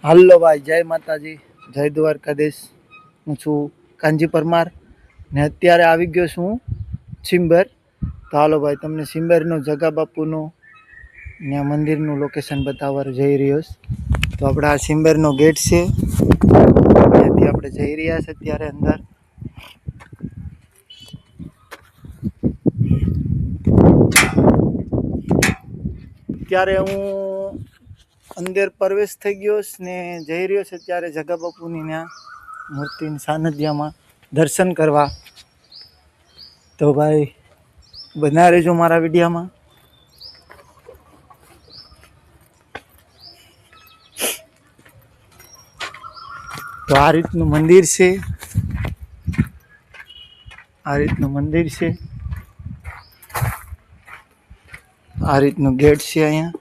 હાલો ભાઈ, જય માતાજી, જય દ્વારકાધીશ. હું છું કાનજી પરમાર ને અત્યારે આવી ગયો છું સિંબર. તો હાલો ભાઈ, તમને સિંબરનું જગા બાપુનું ત્યાં મંદિરનું લોકેશન બતાવવા જઈ રહ્યો છું. તો આપણે આ સિંબરનો ગેટ છે, અહીંયાથી આપણે જઈ રહ્યા છે અત્યારે અંદર. ત્યારે હું અંદર પ્રવેશ થઈ ગયો ને જઈ રહ્યો છે ત્યારે જગા બાપુની ત્યાં મૂર્તિની સાનિધ્યમાં દર્શન કરવા. તો ભાઈ બના રહેજો મારા વિડીયોમાં. તો આ રીતનું મંદિર છે, આ રીતનું મંદિર છે, આ રીતનું ગેટ છે અહીંયા.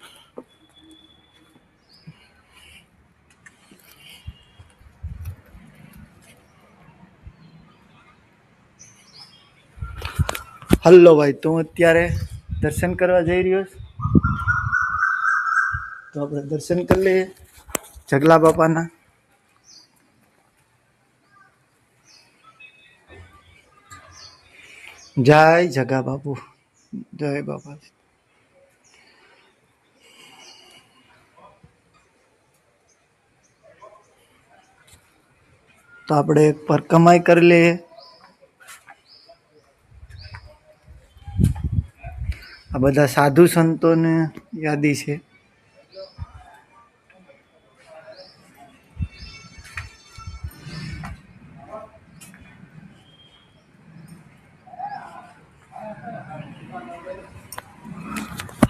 હલો ભાઈ, તો હું અત્યારે દર્શન કરવા જઈ રહ્યો છું. તો આપણે દર્શન કરી લઈએ જગલા બાપાના. જય જગા બાપુ, જય બાપા. તો આપણે એક પરકમાઈ કરી લઈએ. આ બધા સાધુ સંતોની યાદી છે.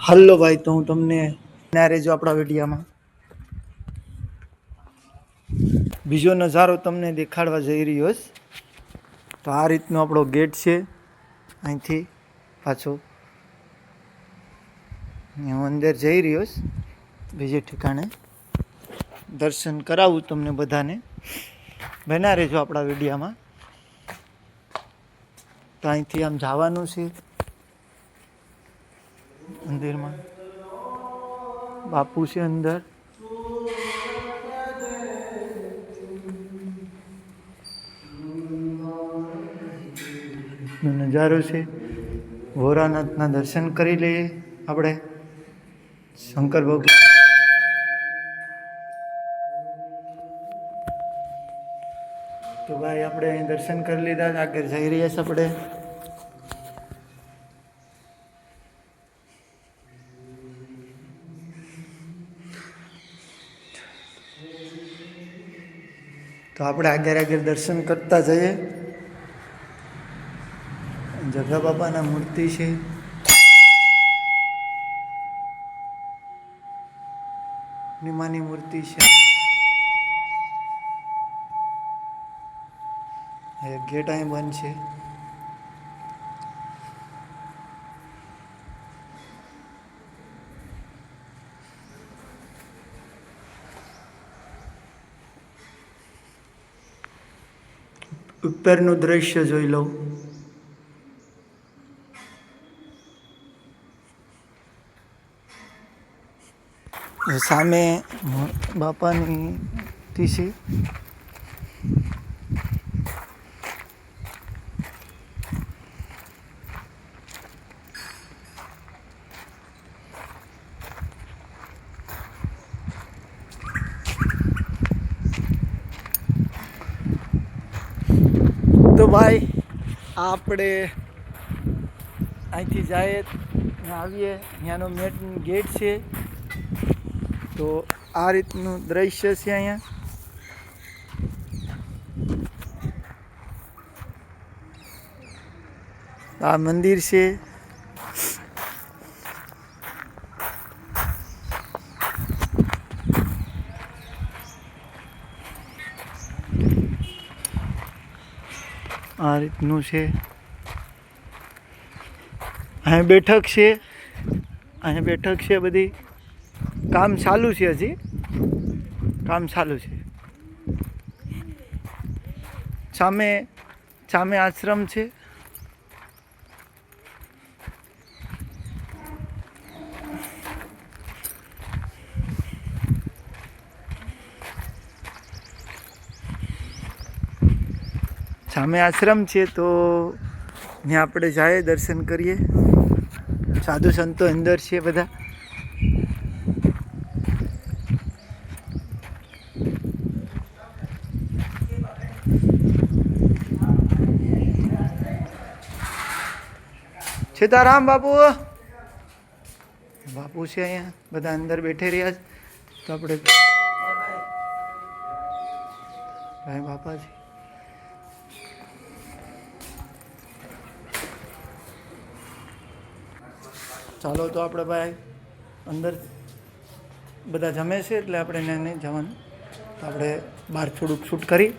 હલો ભાઈ, તો હું તમને ના રહેજો આપણા વિડીયોમાં. બીજો નજારો તમને દેખાડવા જઈ રહ્યો છે. તો આ રીતનો આપણો ગેટ છે. અહીંથી પાછો હું અંદર જઈ રહ્યો છું બીજે ઠેકાણે. દર્શન કરાવું તમને બધાને, બના રહેજો આપણા વિડીયોમાં. તો અહીંથી આમ જવાનું છે મંદિરમાં. બાપુ છે અંદર. નજારો છે. ભોળાનાથના દર્શન કરી લઈએ આપણે. શંકર ભગવાન. તો ભાઈ આપણે અહીં દર્શન કરી લીધા, આગળ જઈ રહ્યા છે આપણે. તો આપણે આગળ આગળ દર્શન કરતા જઈએ. જગા બાપાના મૂર્તિ છે. નિમાની મૂર્તિ છે. ગેટ અહીં બંધ છે. ઉપરનું દ્રશ્ય જોઈ લઉં. સામે બાપાની છે. તો ભાઈ આપણે અહીંથી જઈએ, આવીએ, ત્યાંનો મેન ગેટ છે. તો આ રીતનું દ્રશ્ય છે અહીંયા. આ મંદિર છે. આ રીતનું છે. અહીંયા બેઠક છે, અહીંયા બેઠક છે બધી. કામ ચાલુ છે, હજી કામ ચાલુ છે. સામે સામે આશ્રમ છે. સામે આશ્રમ છે, તો ત્યાં આપણે જઈએ, દર્શન કરીએ. સાધુ સંતો અંદર છે બધા. સીતારામ બાપુ. બાપુ છે અહીંયા, બધા અંદર બેઠી રહ્યા છે. તો આપણે ભાઈ બાપાજી. ચાલો તો આપણે ભાઈ અંદર બધા જમે છે, એટલે આપણે એને નહીં જવાનું. તો આપણે બહાર થોડુંક શૂટ કરી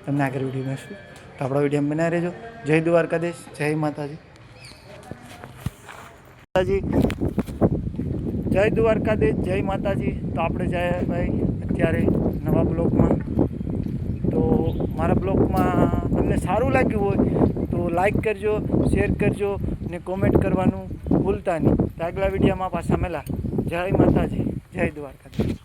તમને આગળ વિડીયો મળશું. તો આપણા વિડીયો બનાવી રહેજો. જય દ્વારકાધીશ, જય માતાજી. જય દ્વારકાધીશ, જય માતાજી. તો આપણે જાય ભાઈ અત્યારે નવા બ્લોગમાં. તો મારા બ્લોગમાં તમને સારું લાગ્યું હોય તો લાઈક કરજો, શેર કરજો ને કોમેન્ટ કરવાનું ભૂલતા નહીં. તો આગલા વિડીયોમાં પાછા મળ્યા. જય માતાજી, જય દ્વારકાધીશ.